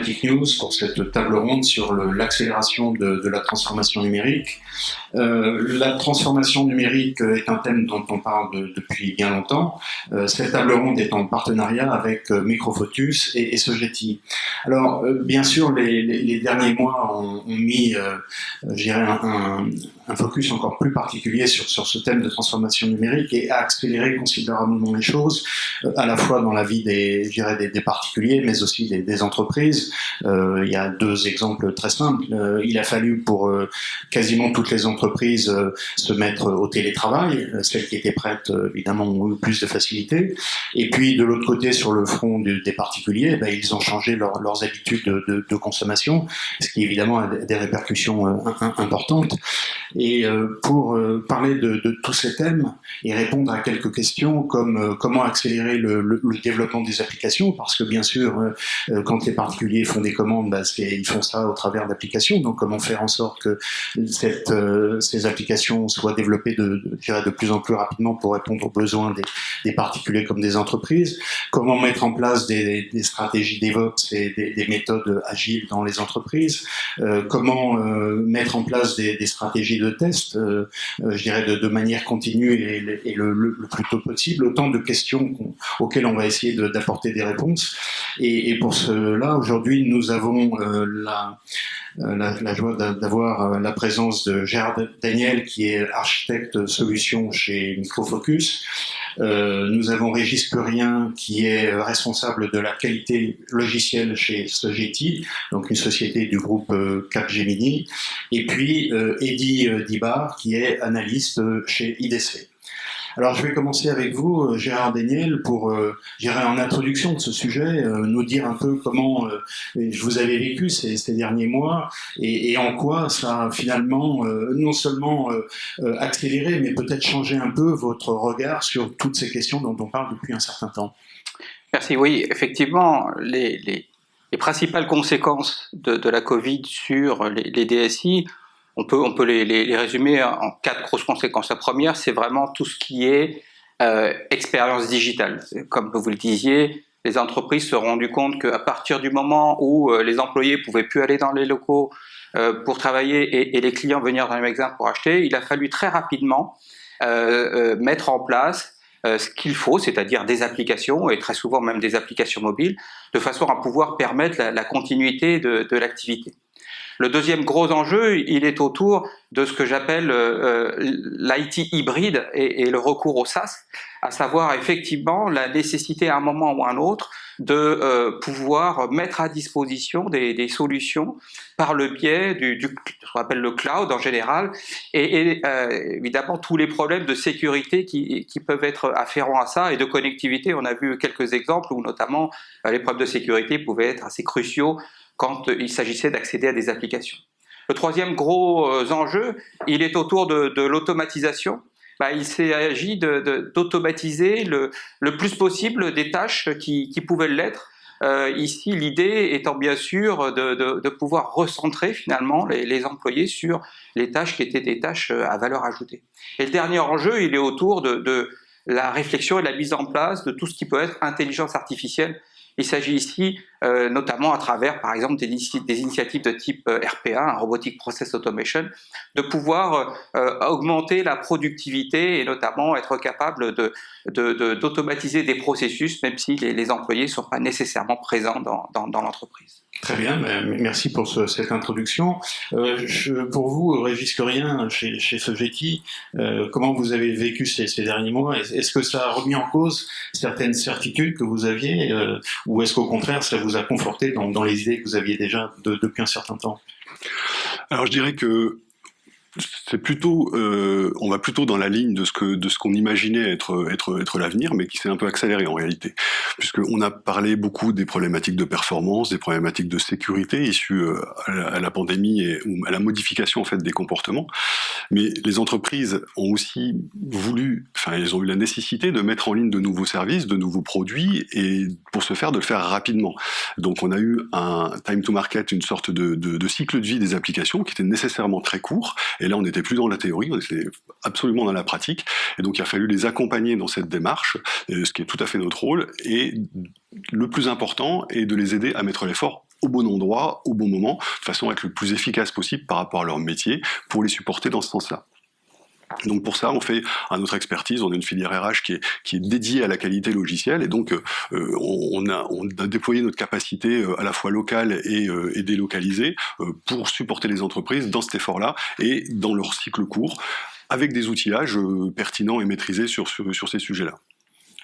Informatique News pour cette table ronde sur l'accélération de la transformation numérique. La transformation numérique est un thème dont on parle depuis bien longtemps. Cette table ronde est en partenariat avec Microfocus et Sogeti. Alors, bien sûr, les derniers mois ont mis, je dirais, un focus encore plus particulier sur ce thème de transformation numérique et a accéléré considérablement les choses, à la fois dans la vie des particuliers, mais aussi des entreprises. Il y a deux exemples très simples. Il a fallu pour quasiment toutes les entreprises se mettre au télétravail. Celles qui étaient prêtes, évidemment, ont eu plus de facilité. Et puis, de l'autre côté, sur le front des particuliers, ils ont changé leurs habitudes de consommation, ce qui, évidemment, a des répercussions importantes. Et pour parler de tous ces thèmes et répondre à quelques questions comme comment accélérer le développement des applications, parce que bien sûr, quand les particuliers font des commandes, ils font ça au travers d'applications, donc comment faire en sorte que ces applications soient développées de plus en plus rapidement pour répondre aux besoins des particuliers comme des entreprises, comment mettre en place des stratégies DevOps et des méthodes agiles dans les entreprises, comment mettre en place des stratégies de test, je dirais de manière continue et le plus tôt possible, autant de questions auxquelles on va essayer d'apporter des réponses. Et pour cela, aujourd'hui, nous avons la joie d'avoir la présence de Gérard Daniel, qui est architecte solution chez Microfocus. Nous avons Régis Curien, qui est responsable de la qualité logicielle chez Sogeti, donc une société du groupe Capgemini, et puis Eddy Dibar, qui est analyste chez IDC. Alors, je vais commencer avec vous, Gérard Daniel, pour, en introduction de ce sujet, nous dire un peu comment vous avez vécu ces derniers mois et en quoi ça a finalement non seulement accéléré, mais peut-être changé un peu votre regard sur toutes ces questions dont on parle depuis un certain temps. Merci. Oui, effectivement, les principales conséquences de la Covid sur les DSI, on peut les résumer en 4 grosses conséquences. La première, c'est vraiment tout ce qui est expérience digitale. Comme vous le disiez, les entreprises se sont rendues compte qu'à partir du moment où les employés pouvaient plus aller dans les locaux pour travailler et les clients venir dans les magasins pour acheter, il a fallu très rapidement mettre en place ce qu'il faut, c'est-à-dire des applications, et très souvent même des applications mobiles, de façon à pouvoir permettre la continuité de l'activité. Le deuxième gros enjeu, il est autour de ce que j'appelle l'IT hybride et le recours au SaaS, à savoir effectivement la nécessité à un moment ou à un autre de pouvoir mettre à disposition des solutions par le biais ce qu'on appelle le cloud en général, et évidemment tous les problèmes de sécurité qui peuvent être afférents à ça et de connectivité. On a vu quelques exemples où notamment les problèmes de sécurité pouvaient être assez cruciaux quand il s'agissait d'accéder à des applications. Le troisième gros enjeu, il est autour de l'automatisation. Il s'agit d'automatiser le plus possible des tâches qui pouvaient l'être. Ici, l'idée étant bien sûr de pouvoir recentrer finalement les employés sur les tâches qui étaient des tâches à valeur ajoutée. Et le dernier enjeu, il est autour de la réflexion et la mise en place de tout ce qui peut être intelligence artificielle. Il s'agit ici notamment à travers, par exemple, des initiatives de type RPA, un Robotic Process Automation, de pouvoir augmenter la productivité et notamment être capable d'automatiser des processus, même si les employés ne sont pas nécessairement présents dans l'entreprise. Très bien, merci pour cette introduction. Pour vous, Régis Curien, chez Sogeti, comment vous avez vécu ces derniers mois? Est-ce que ça a remis en cause certaines certitudes que vous aviez, ou est-ce qu'au contraire, ça vous a conforté dans les idées que vous aviez déjà depuis un certain temps? Alors je dirais que c'est plutôt, on va plutôt dans la ligne de ce qu'on imaginait être l'avenir, mais qui s'est un peu accéléré en réalité, puisqu'on a parlé beaucoup des problématiques de performance, des problématiques de sécurité issues à la pandémie ou à la modification en fait des comportements, mais les entreprises ont aussi elles ont eu la nécessité de mettre en ligne de nouveaux services, de nouveaux produits, et pour ce faire, de le faire rapidement. Donc on a eu un time to market, une sorte de cycle de vie des applications qui était nécessairement très court. Et là, on n'était plus dans la théorie, on était absolument dans la pratique. Et donc, il a fallu les accompagner dans cette démarche, ce qui est tout à fait notre rôle. Et le plus important est de les aider à mettre l'effort au bon endroit, au bon moment, de façon à être le plus efficace possible par rapport à leur métier, pour les supporter dans ce sens-là. Donc pour ça, on fait à notre expertise, on a une filière RH qui est dédiée à la qualité logicielle, et donc on a déployé notre capacité à la fois locale et délocalisée pour supporter les entreprises dans cet effort-là et dans leur cycle court, avec des outillages pertinents et maîtrisés sur ces sujets-là.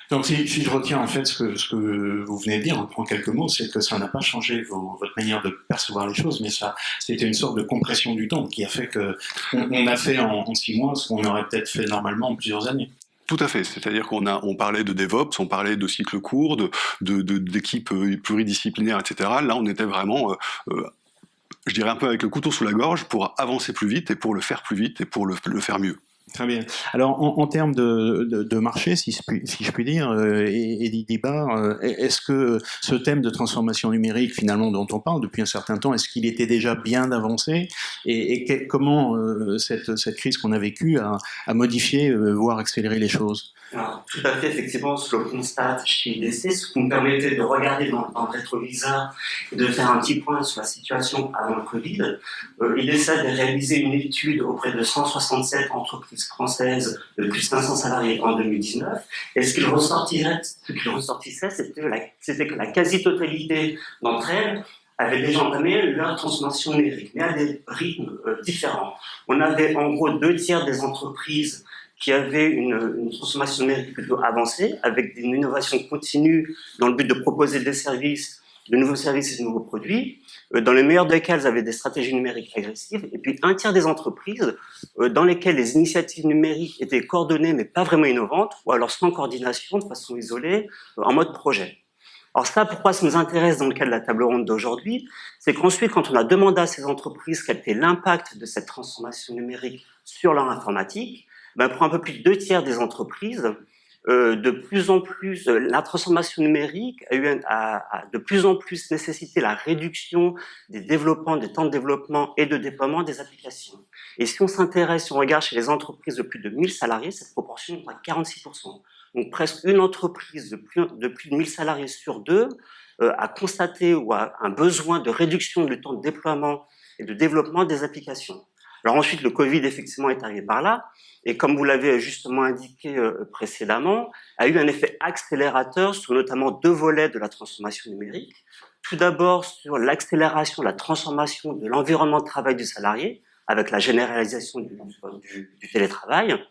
Donc si je retiens en fait ce que vous venez de dire en quelques mots, c'est que ça n'a pas changé votre manière de percevoir les choses, mais ça c'était une sorte de compression du temps qui a fait que on a fait en 6 mois ce qu'on aurait peut-être fait normalement en plusieurs années. Tout à fait, c'est-à-dire on parlait de DevOps, on parlait de cycles courts, d'équipes pluridisciplinaires, etc. Là, on était vraiment, je dirais un peu avec le couteau sous la gorge pour avancer plus vite et pour le faire plus vite et pour le faire mieux. Très bien. Alors, en termes de marché, si je puis dire, et d'IDIBA, est-ce que ce thème de transformation numérique, finalement, dont on parle depuis un certain temps, est-ce qu'il était déjà bien avancé et comment cette crise qu'on a vécue a modifié, voire accéléré les choses? Alors, tout à fait, effectivement, ce que l'on constate chez IDC, ce qui nous permettait de regarder dans le rétroviseur et de faire un petit point sur la situation avant le Covid. IDC a réalisé une étude auprès de 167 entreprises françaises de plus de 500 salariés en 2019. Et ce qu'il ressortissait, c'était que la quasi-totalité d'entre elles avaient déjà entamé leur transformation numérique, mais à des rythmes différents. On avait en gros 2/3 des entreprises qui avaient une transformation numérique plutôt avancée, avec une innovation continue dans le but de proposer des services, de nouveaux services et de nouveaux produits. Dans le meilleur des cas, elles avaient des stratégies numériques agressives. Et puis 1/3 des entreprises dans lesquelles les initiatives numériques étaient coordonnées mais pas vraiment innovantes, ou alors sans coordination, de façon isolée, en mode projet. Alors ça, pourquoi ça nous intéresse dans le cas de la table ronde d'aujourd'hui, c'est qu'ensuite, quand on a demandé à ces entreprises quel était l'impact de cette transformation numérique sur leur informatique, pour un peu plus de 2/3 des entreprises, de plus en plus, la transformation numérique a de plus en plus nécessité la réduction des temps de développement et de déploiement des applications. Et si on s'intéresse, si on regarde chez les entreprises de plus de 1000 salariés, cette proportion est à 46%. Donc presque une entreprise de plus de 1000 salariés sur 2 a constaté ou a un besoin de réduction du temps de déploiement et de développement des applications. Alors ensuite, le Covid, effectivement, est arrivé par là, et comme vous l'avez justement indiqué précédemment, a eu un effet accélérateur sur notamment 2 volets de la transformation numérique. Tout d'abord, sur l'accélération, la transformation de l'environnement de travail du salarié, avec la généralisation du télétravail.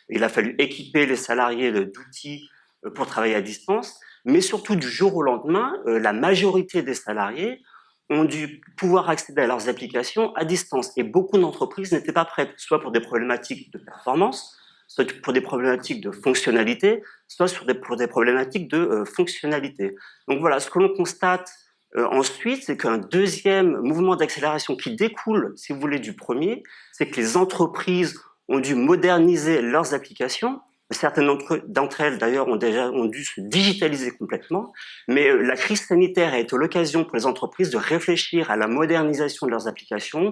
Il a fallu équiper les salariés d'outils pour travailler à distance, mais surtout du jour au lendemain, la majorité des salariés ont dû pouvoir accéder à leurs applications à distance. Et beaucoup d'entreprises n'étaient pas prêtes, soit pour des problématiques de performance, soit pour des problématiques de fonctionnalité, soit pour des problématiques de fonctionnalité. Donc voilà, ce que l'on constate ensuite, c'est qu'un deuxième mouvement d'accélération qui découle, si vous voulez, du premier, c'est que les entreprises ont dû moderniser leurs applications. Certaines d'entre elles, d'ailleurs, ont dû se digitaliser complètement, mais la crise sanitaire a été l'occasion pour les entreprises de réfléchir à la modernisation de leurs applications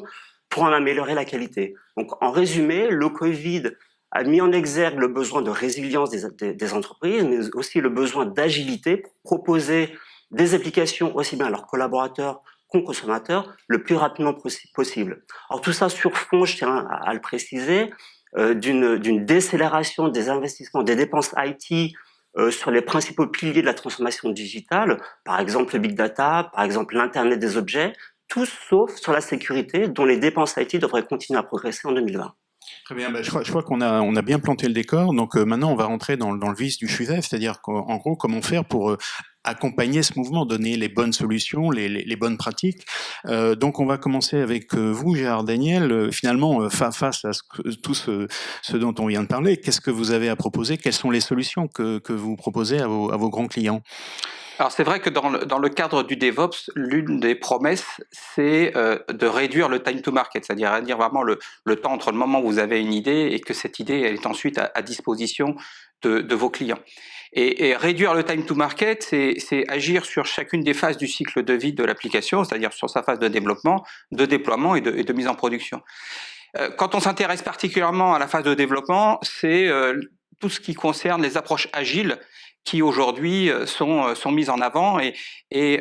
pour en améliorer la qualité. Donc, en résumé, le Covid a mis en exergue le besoin de résilience des entreprises, mais aussi le besoin d'agilité pour proposer des applications aussi bien à leurs collaborateurs qu'aux consommateurs le plus rapidement possible. Alors, tout ça sur fond, je tiens à le préciser, d'une décélération des investissements, des dépenses IT sur les principaux piliers de la transformation digitale, par exemple le big data, par exemple l'Internet des objets, tout sauf sur la sécurité, dont les dépenses IT devraient continuer à progresser en 2020. Très bien, je crois qu'on a bien planté le décor, donc maintenant on va rentrer dans le vif du sujet, c'est-à-dire qu'en gros, comment faire pour accompagner ce mouvement, donner les bonnes solutions, les bonnes pratiques. Donc on va commencer avec vous, Gérard Daniel. Finalement, face à tout ce dont on vient de parler, qu'est-ce que vous avez à proposer? Quelles sont les solutions que vous proposez à vos grands clients? Alors c'est vrai que dans le cadre du DevOps, l'une des promesses, c'est de réduire le time to market, c'est-à-dire réduire vraiment le temps entre le moment où vous avez une idée et que cette idée elle est ensuite à disposition de vos clients. Et réduire le time to market, c'est agir sur chacune des phases du cycle de vie de l'application, c'est-à-dire sur sa phase de développement, de déploiement et de mise en production. Quand on s'intéresse particulièrement à la phase de développement, c'est tout ce qui concerne les approches agiles qui aujourd'hui sont mises en avant et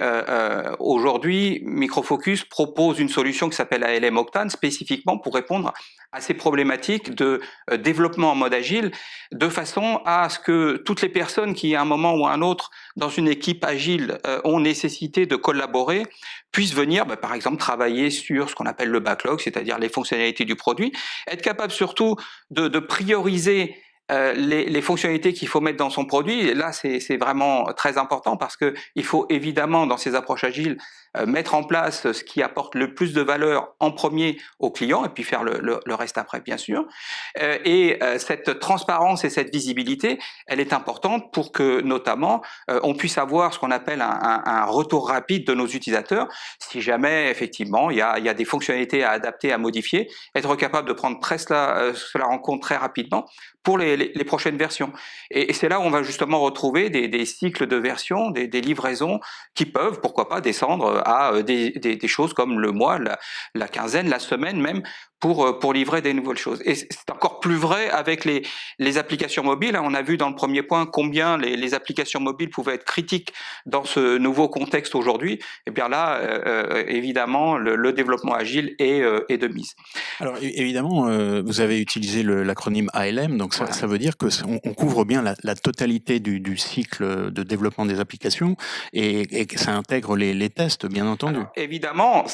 aujourd'hui Micro Focus propose une solution qui s'appelle ALM Octane spécifiquement pour répondre à ces problématiques de développement en mode agile, de façon à ce que toutes les personnes qui à un moment ou à un autre dans une équipe agile ont nécessité de collaborer puissent venir par exemple travailler sur ce qu'on appelle le backlog, c'est-à-dire les fonctionnalités du produit, être capable surtout de prioriser les fonctionnalités qu'il faut mettre dans son produit. Et là, c'est vraiment très important parce que il faut évidemment, dans ces approches agiles, mettre en place ce qui apporte le plus de valeur en premier au client et puis faire le reste après, bien sûr. Cette transparence et cette visibilité, elle est importante pour que, notamment, on puisse avoir ce qu'on appelle un retour rapide de nos utilisateurs. Si jamais, effectivement, il y a des fonctionnalités à adapter, à modifier, être capable de prendre cela en compte très rapidement pour les prochaines versions. Et c'est là où on va justement retrouver des cycles de versions, des livraisons qui peuvent, pourquoi pas, descendre à des choses comme le mois, la quinzaine, la semaine même, pour livrer des nouvelles choses. Et c'est encore plus vrai avec les applications mobiles. On a vu dans le premier point combien les applications mobiles pouvaient être critiques dans ce nouveau contexte aujourd'hui. Et bien là, évidemment, le développement agile est de mise. Alors évidemment, vous avez utilisé l'acronyme ALM, donc ça veut dire que on couvre bien la totalité du cycle de développement des applications et que ça intègre les tests, bien entendu. Alors, évidemment,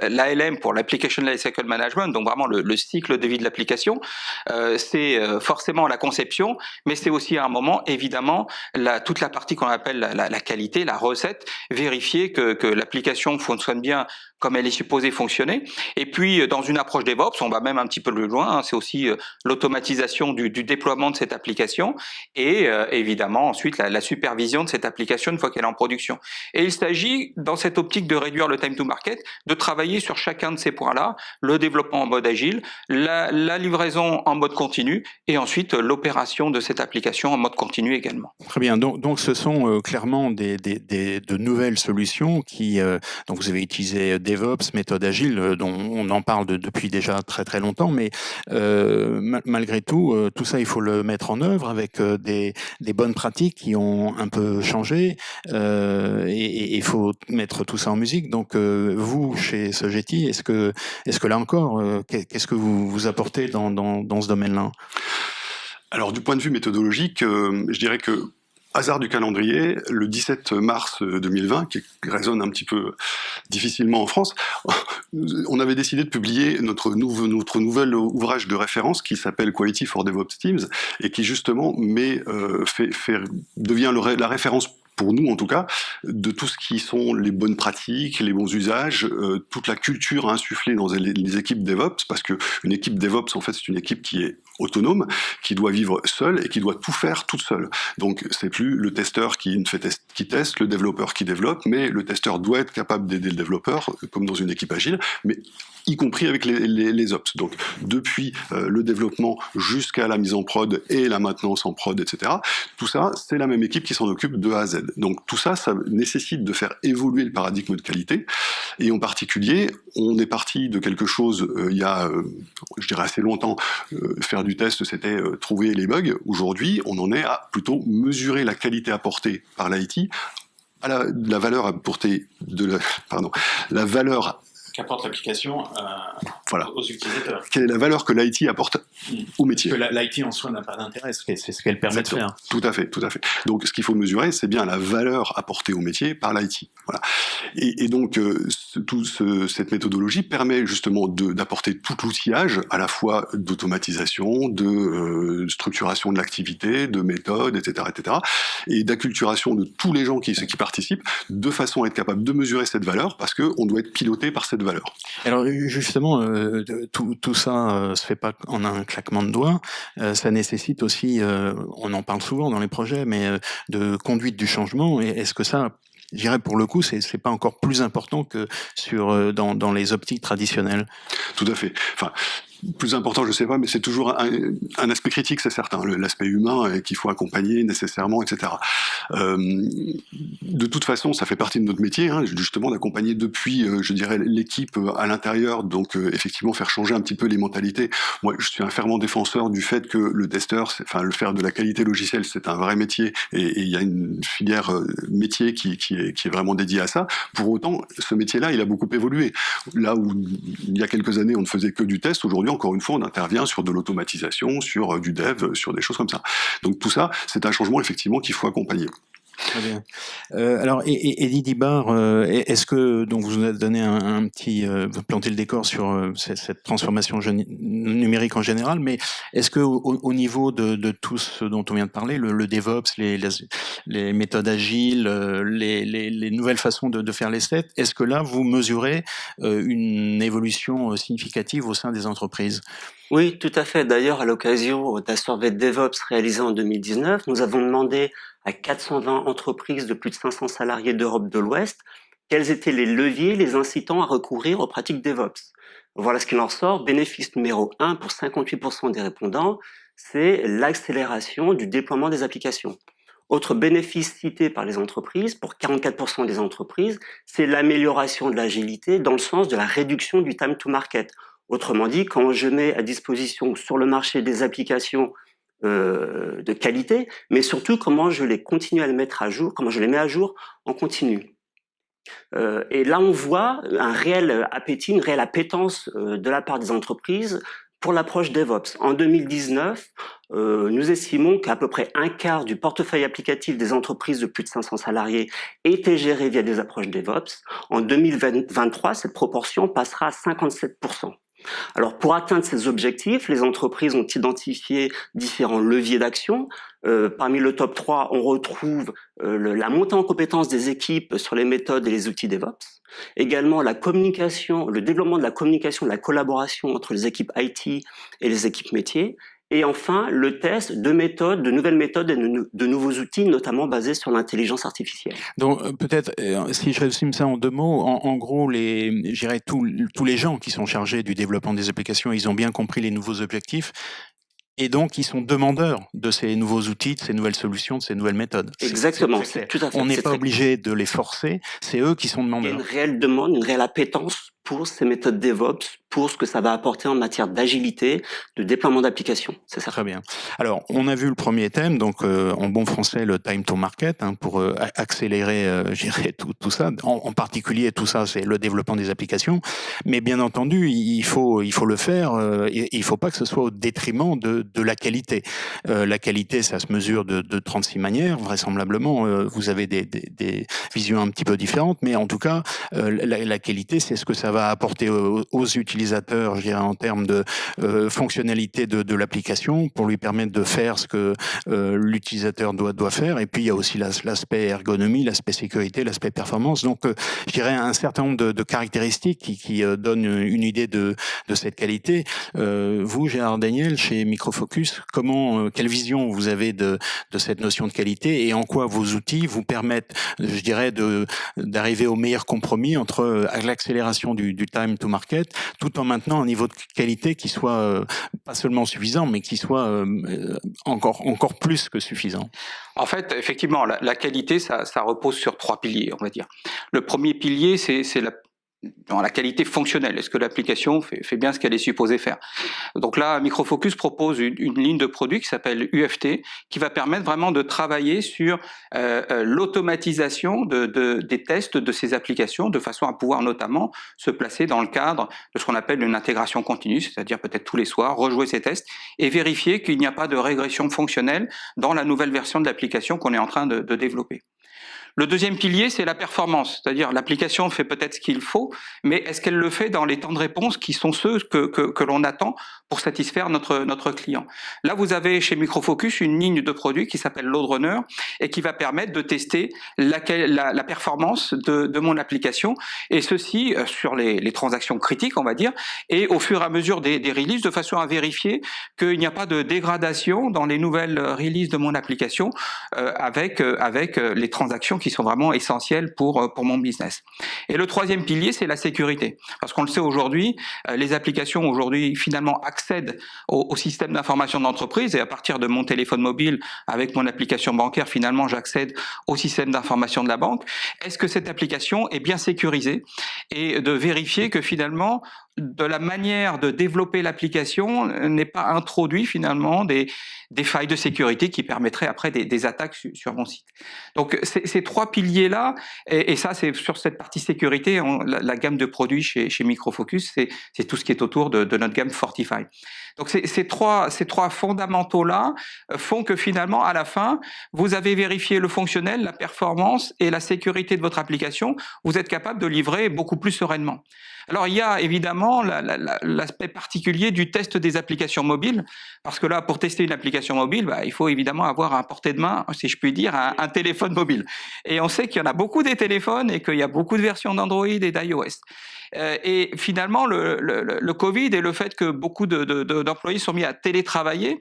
l'ALM pour l'Application Lifecycle Management, donc vraiment le cycle de vie de l'application, c'est forcément la conception, mais c'est aussi à un moment, évidemment, toute la partie qu'on appelle la qualité, la recette, vérifier que l'application fonctionne bien comme elle est supposée fonctionner. Et puis, dans une approche DevOps, on va même un petit peu plus loin, c'est aussi l'automatisation du déploiement de cette application et évidemment ensuite la supervision de cette application une fois qu'elle est en production. Et il s'agit, dans cette optique de réduire le time to market, de travailler sur chacun de ces points-là, le développement en mode agile, la livraison en mode continu et ensuite l'opération de cette application en mode continu également. Très bien, donc ce sont clairement de nouvelles solutions qui, donc vous avez utilisé DevOps, méthode agile, dont on en parle depuis déjà très très longtemps, mais malgré tout, tout ça il faut le mettre en œuvre avec des bonnes pratiques qui ont un peu changé et il faut mettre tout ça en musique. Donc vous, chez Sogeti, est-ce que là encore, qu'est-ce que vous apportez dans ce domaine-là ? Alors du point de vue méthodologique, je dirais que hasard du calendrier, le 17 mars 2020, qui résonne un petit peu difficilement en France, on avait décidé de publier notre nouvel ouvrage de référence qui s'appelle Quality for DevOps Teams et qui justement devient la référence pour nous en tout cas, de tout ce qui sont les bonnes pratiques, les bons usages, toute la culture à insuffler dans les équipes DevOps, parce qu'une équipe DevOps, en fait, c'est une équipe qui est autonome, qui doit vivre seule et qui doit tout faire toute seule. Donc, c'est plus le testeur qui teste, le développeur qui développe, mais le testeur doit être capable d'aider le développeur, comme dans une équipe agile, mais y compris avec les ops. Donc, depuis le développement jusqu'à la mise en prod et la maintenance en prod, etc., tout ça, c'est la même équipe qui s'en occupe de A à Z. Donc, tout ça, ça nécessite de faire évoluer le paradigme de qualité. Et en particulier, on est parti de quelque chose, il y a, je dirais assez longtemps, faire du test, c'était trouver les bugs. Aujourd'hui, on en est à plutôt mesurer la qualité apportée par l'IT à la valeur apportée la valeur qu'apporte l'application aux utilisateurs. Quelle est la valeur que l'IT apporte au métier ? Que l'IT en soi n'a pas d'intérêt, c'est ce qu'elle permet de faire. Tout à fait. Donc ce qu'il faut mesurer, c'est bien la valeur apportée au métier par l'IT. Voilà. Et donc cette méthodologie permet justement d'apporter tout l'outillage, à la fois d'automatisation, de structuration de l'activité, de méthode, etc., et d'acculturation de tous les gens qui participent, de façon à être capable de mesurer cette valeur, parce qu'on doit être piloté par cette valeur. Alors justement, tout ça se fait pas en un claquement de doigts. Ça nécessite aussi, on en parle souvent dans les projets, mais de conduite du changement. Et est-ce que ça, je dirais pour le coup, c'est pas encore plus important que dans les optiques traditionnelles ? Tout à fait. Enfin, plus important, je sais pas, mais c'est toujours un aspect critique, c'est certain, l'aspect humain qu'il faut accompagner nécessairement, etc. De toute façon, ça fait partie de notre métier, hein, justement, d'accompagner depuis, je dirais, l'équipe à l'intérieur, donc effectivement faire changer un petit peu les mentalités. Moi, je suis un fervent défenseur du fait que le testeur, enfin, le faire de la qualité logicielle, c'est un vrai métier, et il y a une filière métier qui est vraiment dédiée à ça. Pour autant, ce métier-là, il a beaucoup évolué. Là où il y a quelques années, on ne faisait que du test, aujourd'hui, encore une fois, on intervient sur de l'automatisation, sur du dev, sur des choses comme ça. Donc tout ça, c'est un changement effectivement qu'il faut accompagner. Très bien. Alors, Elie Dibar, est-ce que donc vous nous avez donné un petit planté le décor sur cette transformation numérique en général, mais est-ce que au niveau de tout ce dont on vient de parler, le DevOps, les méthodes agiles, les nouvelles façons de faire les tests, est-ce que là vous mesurez une évolution significative au sein des entreprises? Oui, tout à fait. D'ailleurs, à l'occasion d'un survey de DevOps réalisé en 2019, nous avons demandé à 420 entreprises de plus de 500 salariés d'Europe de l'Ouest quels étaient les leviers les incitant à recourir aux pratiques DevOps. Voilà ce qu'il en ressort. Bénéfice numéro 1 pour 58% des répondants, c'est l'accélération du déploiement des applications. Autre bénéfice cité par les entreprises, pour 44% des entreprises, c'est l'amélioration de l'agilité dans le sens de la réduction du time to market. Autrement dit, quand je mets à disposition sur le marché des applications de qualité, mais surtout comment je les continue à les mettre à jour, comment je les mets à jour en continu. Et là, on voit un réel appétit, une réelle appétence de la part des entreprises pour l'approche DevOps. En 2019, nous estimons qu'à peu près un quart du portefeuille applicatif des entreprises de plus de 500 salariés était géré via des approches DevOps. En 2023, cette proportion passera à 57%. Alors, pour atteindre ces objectifs, les entreprises ont identifié différents leviers d'action. Parmi le top 3, on retrouve la montée en compétence des équipes sur les méthodes et les outils DevOps. Également, la communication, le développement de la communication, de la collaboration entre les équipes IT et les équipes métiers. Et enfin, le test de méthodes, de nouvelles méthodes et de nouveaux outils, notamment basés sur l'intelligence artificielle. Donc peut-être, si je résume ça en deux mots, en gros, je dirais tous les gens qui sont chargés du développement des applications, ils ont bien compris les nouveaux objectifs. Et donc, ils sont demandeurs de ces nouveaux outils, de ces nouvelles solutions, de ces nouvelles méthodes. Exactement, c'est tout à fait. On n'est pas obligé de les forcer, c'est eux qui sont demandeurs. Il y a une réelle demande, une réelle appétence pour ces méthodes DevOps, pour ce que ça va apporter en matière d'agilité, de déploiement d'applications. C'est ça. Très bien. Alors, on a vu le premier thème, donc en bon français, le time to market, hein, pour accélérer, je dirais, tout ça. En particulier, tout ça, c'est le développement des applications. Mais bien entendu, il faut le faire. Il faut pas que ce soit au détriment de la qualité. La qualité, ça se mesure de 36 manières, vraisemblablement. Vous avez des visions un petit peu différentes, mais en tout cas, la qualité, c'est ce que ça va apporter aux utilisateurs, je dirais, en termes de fonctionnalité de l'application, pour lui permettre de faire ce que l'utilisateur doit faire. Et puis, il y a aussi l'aspect ergonomie, l'aspect sécurité, l'aspect performance. Donc, je dirais un certain nombre de caractéristiques qui donnent une idée de cette qualité. Vous, Gérard Daniel, chez Microfocus, quelle vision vous avez de cette notion de qualité, et en quoi vos outils vous permettent, je dirais, d'arriver au meilleur compromis entre l'accélération du time to market, tout en maintenant un niveau de qualité qui soit pas seulement suffisant, mais qui soit encore plus que suffisant. En fait, effectivement, la qualité, ça repose sur 3 piliers, on va dire. Le premier pilier, c'est la qualité fonctionnelle. Est-ce que l'application fait bien ce qu'elle est supposée faire? Donc là, Microfocus propose une ligne de produits qui s'appelle UFT, qui va permettre vraiment de travailler sur l'automatisation des tests de ces applications, de façon à pouvoir notamment se placer dans le cadre de ce qu'on appelle une intégration continue, c'est-à-dire peut-être tous les soirs, rejouer ces tests et vérifier qu'il n'y a pas de régression fonctionnelle dans la nouvelle version de l'application qu'on est en train de développer. Le deuxième pilier, c'est la performance, c'est-à-dire l'application fait peut-être ce qu'il faut, mais est-ce qu'elle le fait dans les temps de réponse qui sont ceux que l'on attend pour satisfaire notre client? Là, vous avez chez Microfocus une ligne de produits qui s'appelle LoadRunner et qui va permettre de tester la performance de mon application, et ceci sur les transactions critiques, on va dire, et au fur et à mesure des releases, de façon à vérifier qu'il n'y a pas de dégradation dans les nouvelles releases de mon application avec les transactions qui sont vraiment essentielles pour mon business. Et le troisième pilier, c'est la sécurité. Parce qu'on le sait aujourd'hui, les applications aujourd'hui finalement accèdent au système d'information d'entreprise, et à partir de mon téléphone mobile, avec mon application bancaire, finalement j'accède au système d'information de la banque. Est-ce que cette application est bien sécurisée? Et de vérifier que finalement, de la manière de développer l'application n'est pas introduit finalement des failles de sécurité qui permettraient après des attaques sur mon site. Donc ces trois piliers-là, et ça c'est sur cette partie sécurité, la gamme de produits chez Micro Focus, c'est tout ce qui est autour de notre gamme Fortify. Donc ces trois fondamentaux-là font que finalement, à la fin, vous avez vérifié le fonctionnel, la performance et la sécurité de votre application. Vous êtes capable de livrer beaucoup plus sereinement. Alors il y a évidemment l'aspect particulier du test des applications mobiles, parce que là, pour tester une application mobile, il faut évidemment avoir à portée de main, si je puis dire, un téléphone mobile. Et on sait qu'il y en a beaucoup des téléphones et qu'il y a beaucoup de versions d'Android et d'iOS. Et finalement, le Covid et le fait que beaucoup d'employés sont mis à télétravailler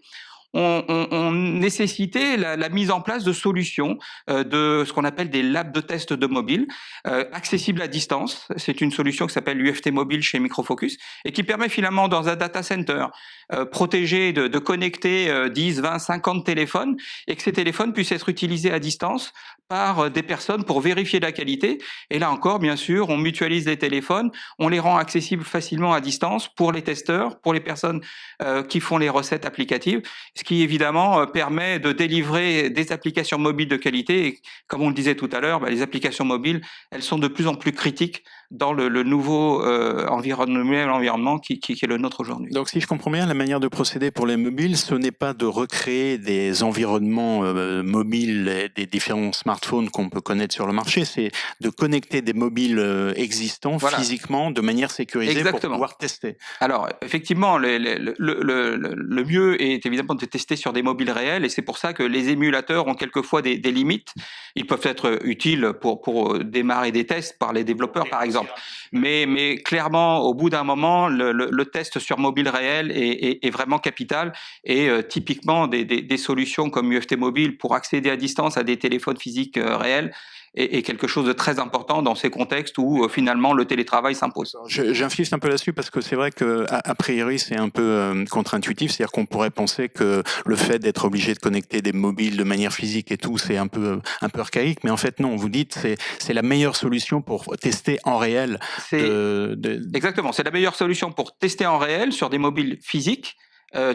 ont nécessité la mise en place de solutions, de ce qu'on appelle des labs de test de mobile, accessibles à distance. C'est une solution qui s'appelle UFT Mobile chez Micro Focus et qui permet finalement dans un data center protégé de connecter 10, 20, 50 téléphones et que ces téléphones puissent être utilisés à distance par des personnes pour vérifier la qualité. Et là encore, bien sûr, on mutualise les téléphones, on les rend accessibles facilement à distance pour les testeurs, pour les personnes qui font les recettes applicatives, ce qui évidemment permet de délivrer des applications mobiles de qualité. Et comme on le disait tout à l'heure, les applications mobiles, elles sont de plus en plus critiques dans le nouveau environnement qui est le nôtre aujourd'hui. Donc si je comprends bien, la manière de procéder pour les mobiles, ce n'est pas de recréer des environnements mobiles, des différents smartphones qu'on peut connaître sur le marché, c'est de connecter des mobiles existants physiquement de manière sécurisée. Exactement. Pour pouvoir tester. Alors effectivement, le mieux est évidemment de tester sur des mobiles réels, et c'est pour ça que les émulateurs ont quelquefois des limites. Ils peuvent être utiles pour démarrer des tests par les développeurs, par exemple. Mais clairement, au bout d'un moment, le test sur mobile réel est vraiment capital. Et typiquement, des solutions comme UFT Mobile pour accéder à distance à des téléphones physiques réels est quelque chose de très important dans ces contextes où finalement le télétravail s'impose. J'insiste un peu là-dessus parce que c'est vrai que a priori c'est un peu contre-intuitif, c'est-à-dire qu'on pourrait penser que le fait d'être obligé de connecter des mobiles de manière physique et tout, c'est un peu archaïque, mais en fait non, vous dites c'est la meilleure solution pour tester en réel. Exactement, c'est la meilleure solution pour tester en réel sur des mobiles physiques.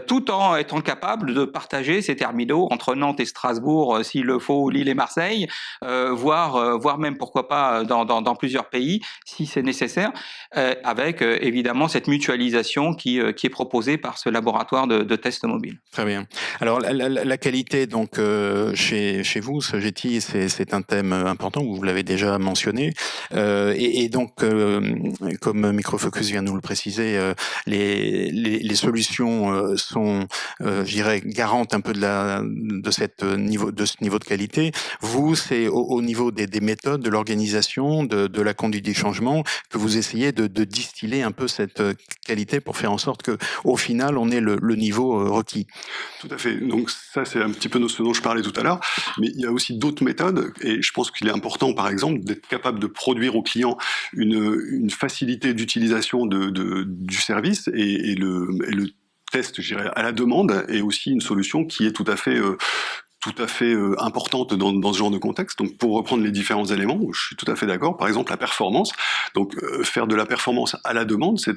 Tout en étant capable de partager ces terminaux entre Nantes et Strasbourg, s'il le faut, Lille et Marseille, voire même pourquoi pas dans plusieurs pays, si c'est nécessaire, avec évidemment cette mutualisation qui est proposée par ce laboratoire de tests mobiles. Très bien. Alors la qualité donc chez vous, Sogeti, c'est un thème important, vous l'avez déjà mentionné, et donc comme Micro Focus vient de nous le préciser, les solutions sont, je dirais, garantes un peu de ce niveau de qualité. Vous, c'est au niveau des méthodes, de l'organisation, de la conduite du changement, que vous essayez de distiller un peu cette qualité pour faire en sorte que, au final, on ait le niveau requis. Tout à fait. Donc ça, c'est un petit peu ce dont je parlais tout à l'heure. Mais il y a aussi d'autres méthodes, et je pense qu'il est important, par exemple, d'être capable de produire au client une facilité d'utilisation du service et le test, je dirais, à la demande est aussi une solution qui est tout à fait importante dans ce genre de contexte. Donc pour reprendre les différents éléments, je suis tout à fait d'accord. Par exemple, la performance. Donc faire de la performance à la demande, c'est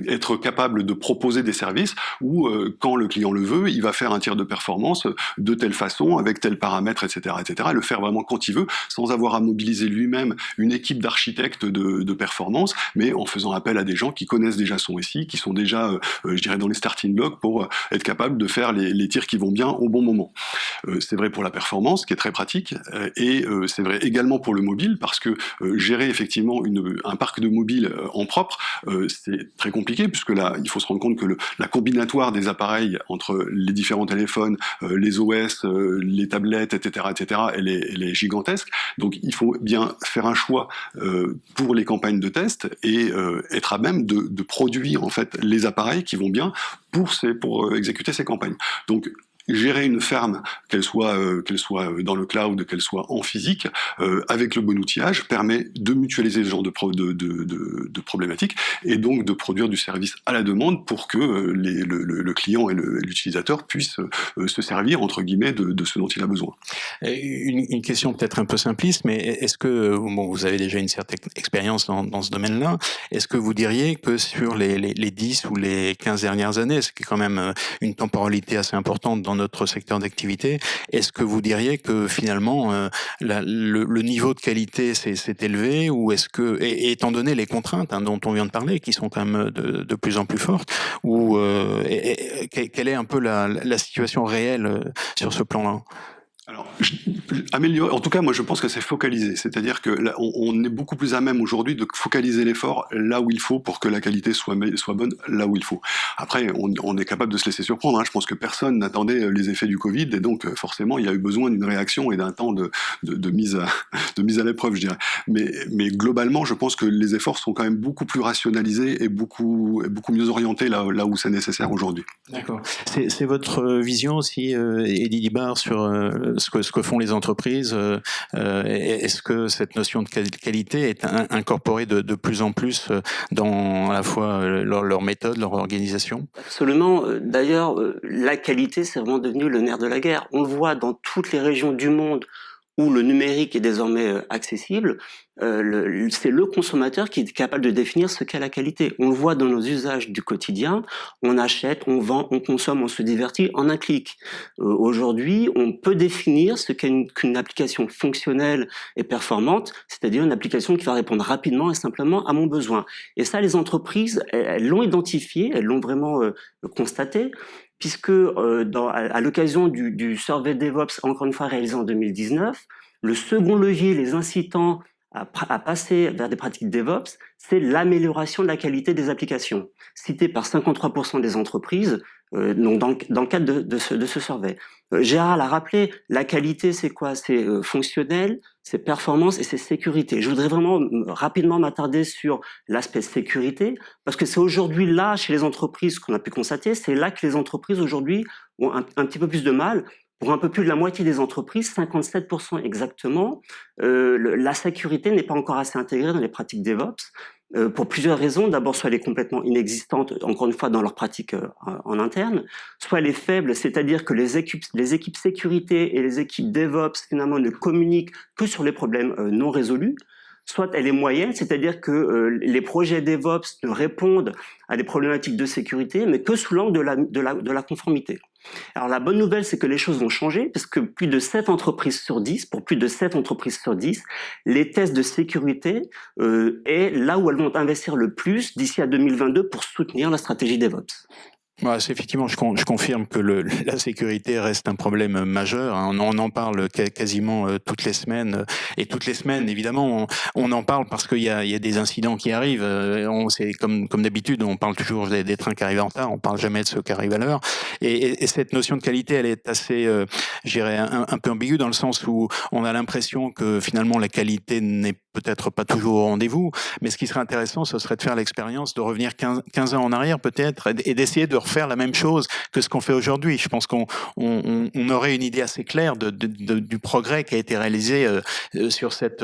être capable de proposer des services où, quand le client le veut, il va faire un tir de performance de telle façon, avec tel paramètre, etc., etc., et le faire vraiment quand il veut, sans avoir à mobiliser lui-même une équipe d'architectes de performance, mais en faisant appel à des gens qui connaissent déjà son SI, qui sont déjà, je dirais, dans les starting blocks pour être capable de faire les tirs qui vont bien au bon moment. C'est vrai pour la performance, qui est très pratique, et c'est vrai également pour le mobile, parce que gérer effectivement un parc de mobile en propre, c'est très compliqué, puisque là, il faut se rendre compte que la combinatoire des appareils entre les différents téléphones, les OS, les tablettes, etc., elle est gigantesque. Donc, il faut bien faire un choix pour les campagnes de test et être à même de produire en fait les appareils qui vont bien pour exécuter ces campagnes. Donc, gérer une ferme, qu'elle soit dans le cloud, qu'elle soit en physique, avec le bon outillage, permet de mutualiser ce genre de problématiques et donc de produire du service à la demande pour que le client et l'utilisateur puissent se servir, entre guillemets, de ce dont il a besoin. Une question peut-être un peu simpliste, mais est-ce que, bon, vous avez déjà une certaine expérience dans ce domaine-là, est-ce que vous diriez que sur les 10 ou les 15 dernières années, ce qui est quand même une temporalité assez importante dans notre secteur d'activité, est-ce que vous diriez que finalement le niveau de qualité s'est élevé, ou est-ce que, et étant donné les contraintes dont on vient de parler, qui sont quand même de plus en plus fortes, ou quelle est un peu la situation réelle sur ce plan-là? Alors, améliorer, en tout cas, moi je pense que c'est focalisé, c'est-à-dire que là, on est beaucoup plus à même aujourd'hui de focaliser l'effort là où il faut pour que la qualité soit bonne là où il faut. Après, on est capable de se laisser surprendre, hein. Je pense que personne n'attendait les effets du Covid, et donc forcément il y a eu besoin d'une réaction et d'un temps de mise à l'épreuve, je dirais. Mais globalement, je pense que les efforts sont quand même beaucoup plus rationalisés et beaucoup mieux orientés là où c'est nécessaire aujourd'hui. D'accord. C'est votre vision aussi, Elie Libar, sur ce que font les entreprises. Est-ce que cette notion de qualité est incorporée de plus en plus dans à la fois leur méthode, leur organisation? Absolument. D'ailleurs, la qualité, c'est vraiment devenu le nerf de la guerre. On le voit dans toutes les régions du monde où le numérique est désormais accessible. C'est le consommateur qui est capable de définir ce qu'est la qualité. On le voit dans nos usages du quotidien. On achète, on vend, on consomme, on se divertit en un clic. Aujourd'hui, on peut définir ce qu'est qu'une application fonctionnelle et performante, c'est-à-dire une application qui va répondre rapidement et simplement à mon besoin. Et ça, les entreprises, elles l'ont identifié, elles l'ont vraiment constaté, puisque à l'occasion du survey DevOps, encore une fois réalisé en 2019, le second levier les incitant à passer vers des pratiques DevOps, c'est l'amélioration de la qualité des applications, cité par 53% des entreprises donc dans le cadre de ce survey. Gérard l'a rappelé, la qualité c'est quoi? C'est fonctionnel, c'est performance et c'est sécurité. Je voudrais vraiment rapidement m'attarder sur l'aspect sécurité, parce que c'est aujourd'hui là, chez les entreprises, qu'on a pu constater, c'est là que les entreprises aujourd'hui ont un petit peu plus de mal. Pour un peu plus de la moitié des entreprises, 57% exactement, la sécurité n'est pas encore assez intégrée dans les pratiques DevOps, pour plusieurs raisons. D'abord, soit elle est complètement inexistante, encore une fois, dans leurs pratiques en interne, soit elle est faible, c'est-à-dire que les équipes sécurité et les équipes DevOps, finalement, ne communiquent que sur les problèmes non résolus, soit elle est moyenne, c'est-à-dire que les projets DevOps ne répondent à des problématiques de sécurité, mais que sous l'angle de la conformité. Alors la bonne nouvelle, c'est que les choses vont changer, parce que pour plus de 7 entreprises sur 10, les tests de sécurité est là où elles vont investir le plus d'ici à 2022 pour soutenir la stratégie DevOps. Ouais, effectivement, je confirme que la sécurité reste un problème majeur. On en parle quasiment toutes les semaines. Et toutes les semaines, évidemment, on en parle parce qu'il y a des incidents qui arrivent. C'est comme d'habitude, on parle toujours des trains qui arrivent en retard, on parle jamais de ceux qui arrivent à l'heure. Et cette notion de qualité, elle est assez, je dirais, un peu ambiguë, dans le sens où on a l'impression que finalement la qualité n'est peut-être pas toujours au rendez-vous. Mais ce qui serait intéressant, ce serait de faire l'expérience de revenir 15 ans en arrière peut-être, et d'essayer de refaire la même chose que ce qu'on fait aujourd'hui. Je pense qu'on aurait une idée assez claire du progrès qui a été réalisé sur cette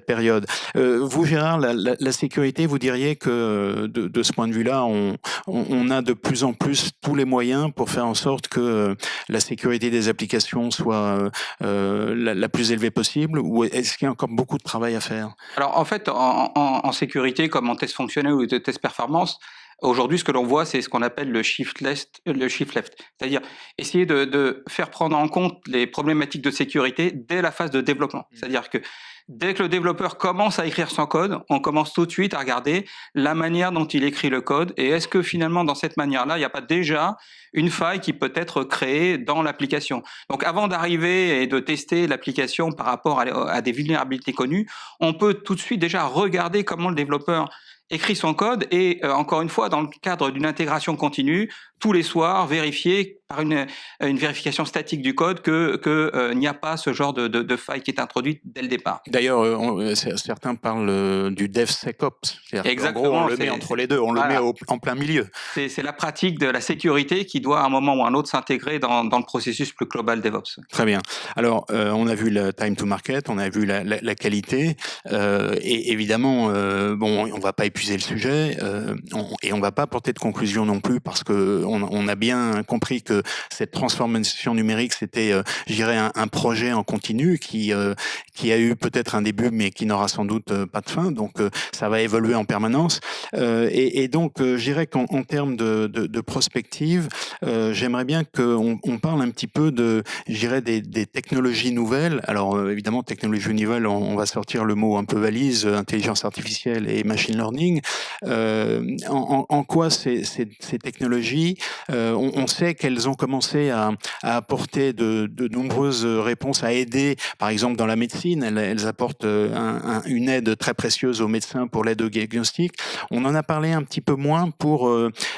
période. Vous, Gérard, la sécurité, vous diriez que de ce point de vue-là, on a de plus en plus tous les moyens pour faire en sorte que la sécurité des applications soit la plus élevée possible, ou est-ce qu'il y a encore beaucoup de travail à faire? Alors en fait, en sécurité, comme en test fonctionnel ou de test performance, aujourd'hui, ce que l'on voit, c'est ce qu'on appelle le shift left, c'est-à-dire essayer de faire prendre en compte les problématiques de sécurité dès la phase de développement. C'est-à-dire que dès que le développeur commence à écrire son code, on commence tout de suite à regarder la manière dont il écrit le code, et est-ce que finalement, dans cette manière-là, il n'y a pas déjà une faille qui peut être créée dans l'application. Donc avant d'arriver et de tester l'application par rapport à des vulnérabilités connues, on peut tout de suite déjà regarder comment le développeur écrit son code et, encore une fois, dans le cadre d'une intégration continue, tous les soirs, vérifier par une vérification statique du code que n'y a pas ce genre de faille qui est introduite dès le départ. D'ailleurs, certains parlent du DevSecOps. Exactement. En gros, on le met entre les deux, on le met en plein milieu. C'est la pratique de la sécurité qui doit, à un moment ou à un autre, s'intégrer dans le processus plus global DevOps. Très bien. Alors, on a vu le time to market, on a vu la qualité, et évidemment, bon, on va pas épuiser le sujet, et on va pas porter de conclusion non plus, parce que on a bien compris que cette transformation numérique, c'était, je dirais, un projet en continu qui a eu peut-être un début, mais qui n'aura sans doute pas de fin. Donc, ça va évoluer en permanence. Et donc, je dirais qu'en termes de prospective, j'aimerais bien qu'on parle un petit peu je dirais, des technologies nouvelles. Alors, évidemment, technologies nouvelles, on va sortir le mot un peu valise, intelligence artificielle et machine learning. En quoi ces technologies, on sait qu'elles ont commencé à apporter de nombreuses réponses, à aider, par exemple, dans la médecine. Elles apportent une aide très précieuse aux médecins pour l'aide au diagnostic. On en a parlé un petit peu moins pour,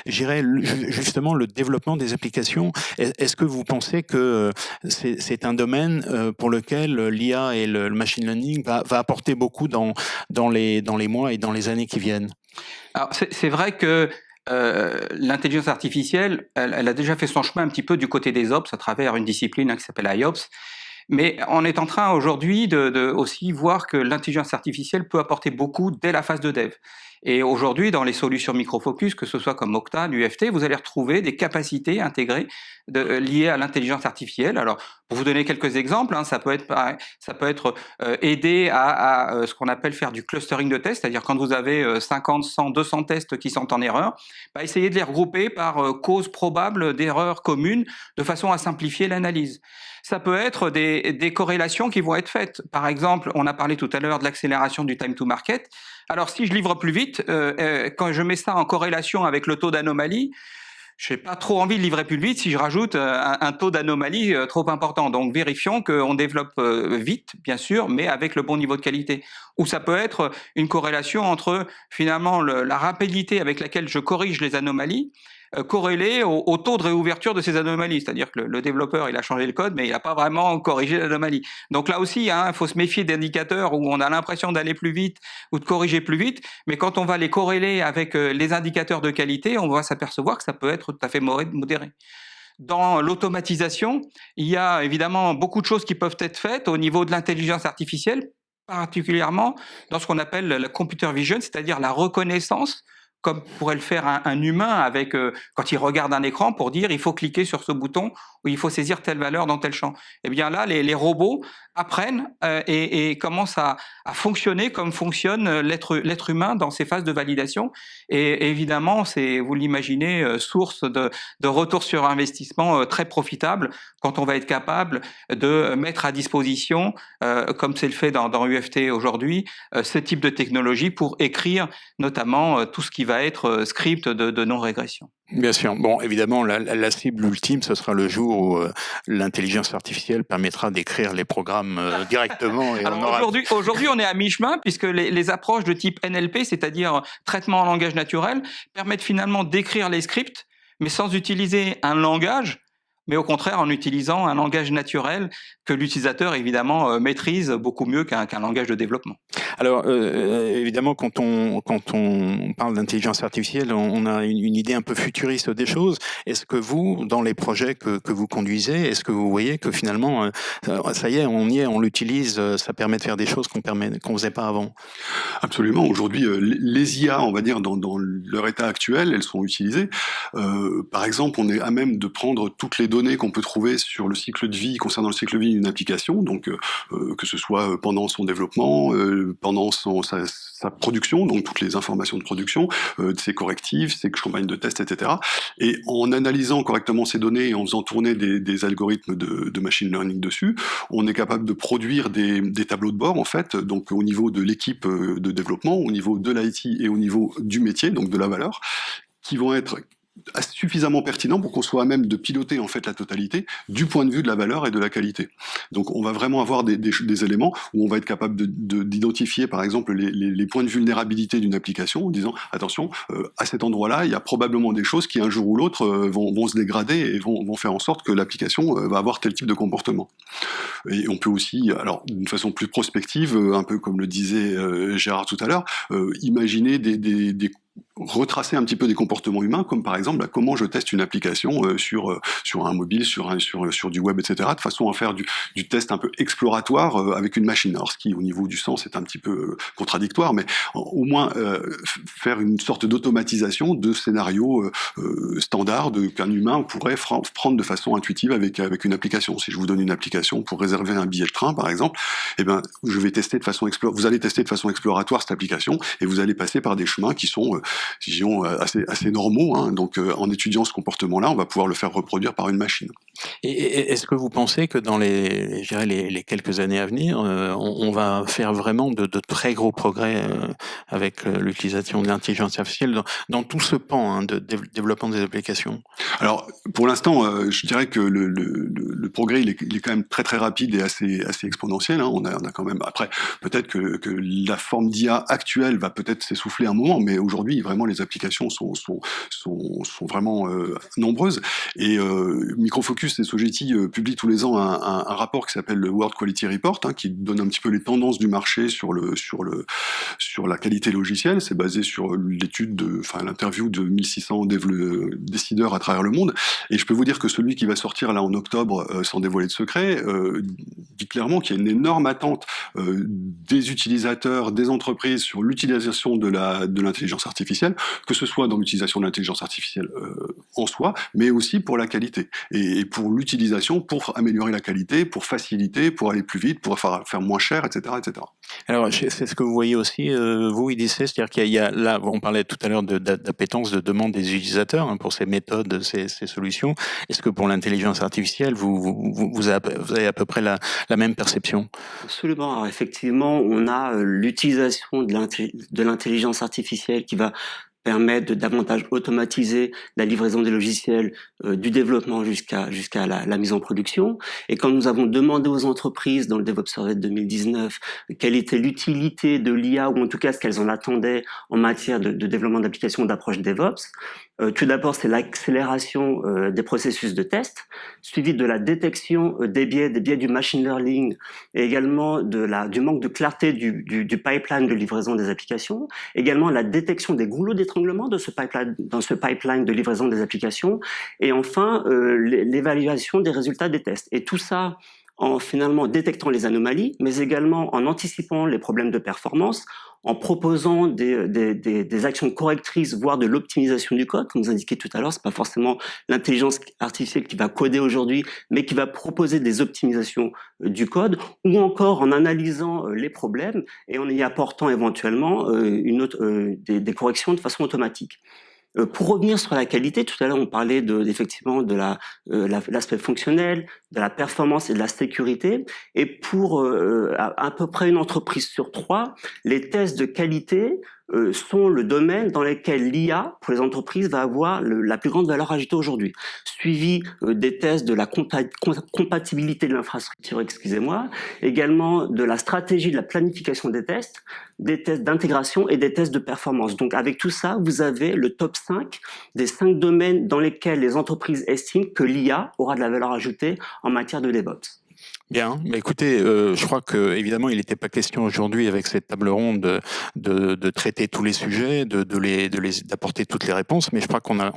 je dirais, justement, le développement des applications. Est-ce que vous pensez que c'est un domaine pour lequel l'IA et le machine learning va apporter beaucoup dans les mois et dans les années qui viennent? Alors, c'est vrai que l'intelligence artificielle, elle a déjà fait son chemin un petit peu du côté des ops à travers une discipline qui s'appelle IOPS. Mais on est en train aujourd'hui de aussi voir que l'intelligence artificielle peut apporter beaucoup dès la phase de dev. Et aujourd'hui, dans les solutions Microfocus, que ce soit comme Octa, l'UFT, vous allez retrouver des capacités intégrées liées à l'intelligence artificielle. Alors, pour vous donner quelques exemples, ça peut être aider à ce qu'on appelle faire du clustering de tests, c'est-à-dire quand vous avez 50, 100, 200 tests qui sont en erreur, essayer de les regrouper par cause probable d'erreurs communes de façon à simplifier l'analyse. Ça peut être des corrélations qui vont être faites. Par exemple, on a parlé tout à l'heure de l'accélération du time to market. Alors, si je livre plus vite, quand je mets ça en corrélation avec le taux d'anomalie, je n'ai pas trop envie de livrer plus vite si je rajoute un taux d'anomalie trop important. Donc, vérifions qu'on développe vite, bien sûr, mais avec le bon niveau de qualité. Ou ça peut être une corrélation entre, finalement, la rapidité avec laquelle je corrige les anomalies corrélé au taux de réouverture de ces anomalies. C'est-à-dire que le développeur, il a changé le code, mais il n'a pas vraiment corrigé l'anomalie. Donc là aussi, il faut se méfier d'indicateurs où on a l'impression d'aller plus vite ou de corriger plus vite, mais quand on va les corréler avec les indicateurs de qualité, on va s'apercevoir que ça peut être tout à fait modéré. Dans l'automatisation, il y a évidemment beaucoup de choses qui peuvent être faites au niveau de l'intelligence artificielle, particulièrement dans ce qu'on appelle la computer vision, c'est-à-dire la reconnaissance, comme pourrait le faire un humain avec quand il regarde un écran pour dire il faut cliquer sur ce bouton ou il faut saisir telle valeur dans tel champ. Eh bien là, les robots apprennent et commencent à fonctionner comme fonctionne l'être humain dans ces phases de validation. Et évidemment, c'est, vous l'imaginez, source de retour sur investissement très profitable quand on va être capable de mettre à disposition, comme c'est le fait dans UFT aujourd'hui, ce type de technologie pour écrire notamment tout ce qui va être script de non-régression. Bien sûr. Bon, évidemment, la cible ultime, ce sera le jour où l'intelligence artificielle permettra d'écrire les programmes directement. Et alors aujourd'hui, on est à mi-chemin puisque les approches de type NLP, c'est-à-dire traitement en langage naturel, permettent finalement d'écrire les scripts, mais sans utiliser un langage, mais au contraire en utilisant un langage naturel que l'utilisateur, évidemment, maîtrise beaucoup mieux qu'un langage de développement. Alors, évidemment, quand on parle d'intelligence artificielle, on a une idée un peu futuriste des choses. Est-ce que vous, dans les projets que vous conduisez, est-ce que vous voyez que finalement, ça y est, on l'utilise, ça permet de faire des choses qu'on faisait pas avant? Absolument. Aujourd'hui, les IA, on va dire, dans leur état actuel, elles sont utilisées. Par exemple, on est à même de prendre toutes les données qu'on peut trouver sur le cycle de vie, concernant le cycle de vie d'une application, donc que ce soit pendant son développement, pendant sa production, donc toutes les informations de production, ses correctifs, ses campagnes de tests, etc. Et en analysant correctement ces données et en faisant tourner des algorithmes de machine learning dessus, on est capable de produire des tableaux de bord, en fait, donc au niveau de l'équipe de développement, au niveau de l'IT et au niveau du métier, donc de la valeur, qui vont être suffisamment pertinent pour qu'on soit à même de piloter en fait la totalité du point de vue de la valeur et de la qualité. Donc on va vraiment avoir des éléments où on va être capable d'identifier par exemple les points de vulnérabilité d'une application en disant attention, à cet endroit-là il y a probablement des choses qui un jour ou l'autre vont se dégrader et vont faire en sorte que l'application va avoir tel type de comportement. Et on peut aussi, alors d'une façon plus prospective, un peu comme le disait Gérard tout à l'heure, imaginer retracer un petit peu des comportements humains, comme par exemple comment je teste une application sur un mobile, sur du web, etc., de façon à faire du test un peu exploratoire avec une machine. Alors ce qui, au niveau du sens, est un petit peu contradictoire, mais au moins faire une sorte d'automatisation de scénarios standards qu'un humain pourrait prendre de façon intuitive avec une application. Si je vous donne une application pour réserver un billet de train, par exemple, eh ben, vous allez tester de façon exploratoire cette application et vous allez passer par des chemins qui sont assez normaux, hein. Donc en étudiant ce comportement-là, on va pouvoir le faire reproduire par une machine. Et est-ce que vous pensez que dans les quelques années à venir, on va faire vraiment de très gros progrès avec l'utilisation de l'intelligence artificielle dans tout ce pan de développement des applications? Alors pour l'instant, je dirais que le progrès il est quand même très très rapide et assez exponentiel, hein. On a quand même, après peut-être que la forme d'IA actuelle va peut-être s'essouffler un moment, mais aujourd'hui vraiment les applications sont vraiment nombreuses. Et Micro Focus et Sogeti publient tous les ans un rapport qui s'appelle le World Quality Report, hein, qui donne un petit peu les tendances du marché sur la qualité logicielle. C'est basé sur l'interview de 1600 décideurs à travers le monde. Et je peux vous dire que celui qui va sortir là en octobre, sans dévoiler de secret, dit clairement qu'il y a une énorme attente des utilisateurs, des entreprises sur l'utilisation de l'intelligence artificielle, que ce soit dans l'utilisation de l'intelligence artificielle en soi, mais aussi pour la qualité. Et pour l'utilisation, pour améliorer la qualité, pour faciliter, pour aller plus vite, pour faire moins cher, etc., etc. Alors, c'est ce que vous voyez aussi, vous, Idriss, c'est-à-dire qu'il y a là, on parlait tout à l'heure d'appétence, de demande des utilisateurs pour ces méthodes, ces solutions. Est-ce que pour l'intelligence artificielle, vous avez à peu près la même perception? Absolument. Alors, effectivement, on a l'utilisation de l'intelligence artificielle qui va permettre de davantage automatiser la livraison des logiciels du développement jusqu'à la mise en production. Et quand nous avons demandé aux entreprises dans le DevOps Survey de 2019 quelle était l'utilité de l'IA, ou en tout cas ce qu'elles en attendaient en matière de développement d'applications d'approche DevOps, tout d'abord, c'est l'accélération des processus de test, suivi de la détection des biais du machine learning, et également du manque de clarté du pipeline de livraison des applications, également la détection des goulots d'étranglement dans ce pipeline de livraison des applications, et enfin l'évaluation des résultats des tests. Et tout ça en finalement détectant les anomalies, mais également en anticipant les problèmes de performance, en proposant des actions correctrices, voire de l'optimisation du code. Comme vous indiquiez tout à l'heure, c'est pas forcément l'intelligence artificielle qui va coder aujourd'hui, mais qui va proposer des optimisations du code, ou encore en analysant les problèmes et en y apportant éventuellement des corrections de façon automatique. Pour revenir sur la qualité, tout à l'heure on parlait effectivement de l'aspect fonctionnel, de la performance et de la sécurité. Et pour à peu près une entreprise sur 3, les tests de qualité sont le domaine dans lequel l'IA pour les entreprises va avoir la plus grande valeur ajoutée aujourd'hui, suivi des tests de la compatibilité de l'infrastructure, également de la stratégie de la planification des tests d'intégration et des tests de performance. Donc avec tout ça, vous avez le top 5 des 5 domaines dans lesquels les entreprises estiment que l'IA aura de la valeur ajoutée en matière de DevOps. Bien, mais écoutez, je crois que évidemment il n'était pas question aujourd'hui avec cette table ronde de traiter tous les sujets, d'apporter toutes les réponses, mais je crois qu'on a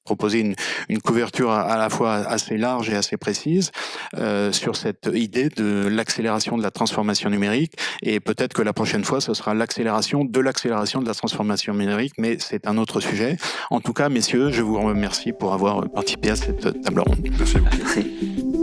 proposé une couverture à la fois assez large et assez précise sur cette idée de l'accélération de la transformation numérique, et peut-être que la prochaine fois ce sera l'accélération de la transformation numérique, mais c'est un autre sujet. En tout cas, messieurs, je vous remercie pour avoir participé à cette table ronde. Merci. Merci.